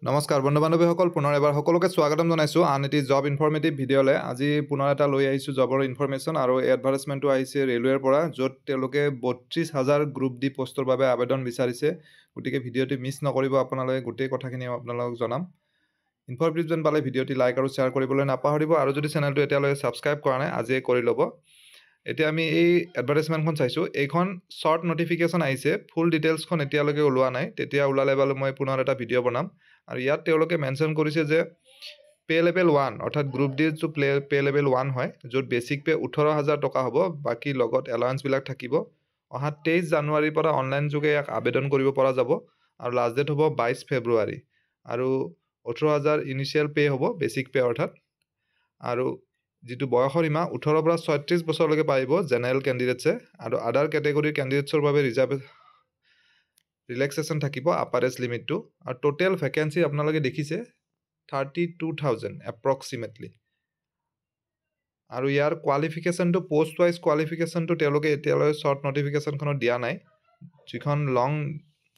নমস্কাৰ বন্ধু বান্ধৱীসকল, পুনৰ এবাৰ সকলোকে স্বাগতম জনাইছোঁ আন এটি জব ইনফৰ্মেটিভ ভিডিঅ'লৈ। আজি পুনৰ এটা লৈ আহিছোঁ জবৰ ইনফৰমেশ্যন আৰু এডভাৰটাইজমেণ্টটো আহিছে ৰেলৱেৰ পৰা, য'ত তেওঁলোকে 32,000 গ্ৰুপ ডি পষ্টৰ বাবে আবেদন বিচাৰিছে। গতিকে ভিডিঅ'টি মিছ নকৰিব, আপোনালোকে গোটেই কথাখিনি আপোনালোকক জনাম। ইনফৰ্মেটিভ যেন পালে ভিডিঅ'টি লাইক আৰু শ্বেয়াৰ কৰিবলৈ নাপাহৰিব, আৰু যদি চেনেলটো এতিয়ালৈকে ছাবস্ক্ৰাইব কৰা নাই আজিয়ে কৰি ল'ব। এতিয়া আমি এই এডভাৰটাইজমেণ্টখন চাইছোঁ। এইখন শ্বৰ্ট নটিফিকেশ্যন আহিছে, ফুল ডিটেইলছখন এতিয়ালৈকে ওলোৱা নাই। তেতিয়া ওলালে বাৰু মই পুনৰ এটা ভিডিঅ' বনাম। আৰু ইয়াত তেওঁলোকে মেনশ্যন কৰিছে যে পে' লেভেল 1 অৰ্থাৎ গ্ৰুপ ডি যিটো পে' লেভেল 1 হয়, য'ত বেচিক পে' 18,000 টকা হ'ব, বাকী লগত এলাৱেঞ্চবিলাক থাকিব। অহা 23 জানুৱাৰীৰ পৰা অনলাইন যোগে ইয়াক আবেদন কৰিব পৰা যাব, আৰু লাষ্ট ডেট হ'ব 22 ফেব্ৰুৱাৰী। আৰু 18,000 ইনিচিয়েল পে' হ'ব, বেচিক পে' অৰ্থাৎ। আৰু যিটো বয়সৰ সীমা 18 পৰা 36 বছৰলৈকে পাৰিব জেনেৰেল কেণ্ডিডেটছে, আৰু আদাৰ কেটেগৰীৰ কেণ্ডিডেটছৰ বাবে ৰিলেক্সেশ্যন থাকিব আপাৰ এজ লিমিটটো। আৰু টোটেল ভেকেঞ্চি আপোনালোকে দেখিছে 32,000 এপ্ৰক্সিমেটলি। আৰু ইয়াৰ কোৱালিফিকেশ্যনটো পষ্ট ৱাইজ কোৱালিফিকেশ্যনটো তেওঁলোকে এতিয়ালৈ শ্বৰ্ট নটিফিকেশ্যনখনত দিয়া নাই। যিখন লং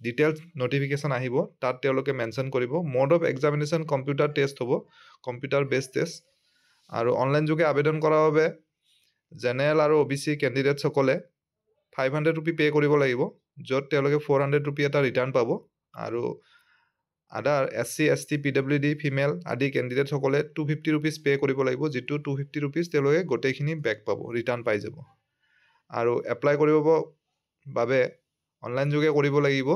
ডিটেইলছ নটিফিকেশ্যন আহিব তাত তেওঁলোকে মেনশ্যন কৰিব। Mode of examination computer test হ'ব, কম্পিউটাৰ বেছড টেষ্ট। আৰু অনলাইন যোগে আবেদন কৰাৰ বাবে জেনেৰেল আৰু OBC কেণ্ডিডেটসকলে 500 ৰুপি পে' কৰিব লাগিব, য'ত তেওঁলোকে 400 ৰুপি এটা ৰিটাৰ্ণ পাব। আৰু আদাৰ SC ST PWD ফিমেল আদি কেণ্ডিডেটসকলে 250 ৰুপিজ পে' কৰিব লাগিব, যিটো 250 ৰুপিজ তেওঁলোকে গোটেইখিনি বেক পাব, ৰিটাৰ্ণ পাই যাব। আৰু এপ্লাই কৰিব বাবে অনলাইন যোগে কৰিব লাগিব,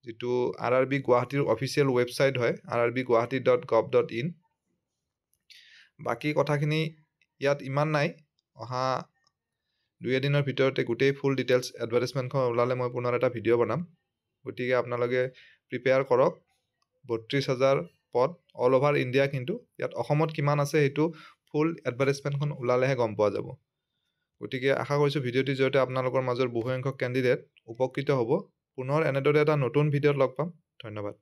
যিটো RRB গুৱাহাটীৰ অফিচিয়েল ৱেবছাইট হয়, rrbguwahati.gov.in। বাকী কথাখিনি ইয়াত ইমান নাই। অহা 2-এদিনৰ ভিতৰতে গোটেই ফুল ডিটেইলছ এডভাৰটাইজমেণ্টখন ওলালে মই পুনৰ এটা ভিডিঅ' বনাম। গতিকে আপোনালোকে প্ৰিপেয়াৰ কৰক। 32,000 পদ অল অভাৰ ইণ্ডিয়া, কিন্তু ইয়াত অসমত কিমান আছে সেইটো ফুল এডভাৰটাইজমেণ্টখন ওলালেহে গম পোৱা যাব। গতিকে আশা কৰিছোঁ ভিডিঅ'টিৰ জৰিয়তে আপোনালোকৰ মাজৰ বহুসংখ্যক কেণ্ডিডেট উপকৃত হ'ব। পুনৰ এনেদৰে এটা নতুন ভিডিঅ'ত লগ পাম। ধন্যবাদ।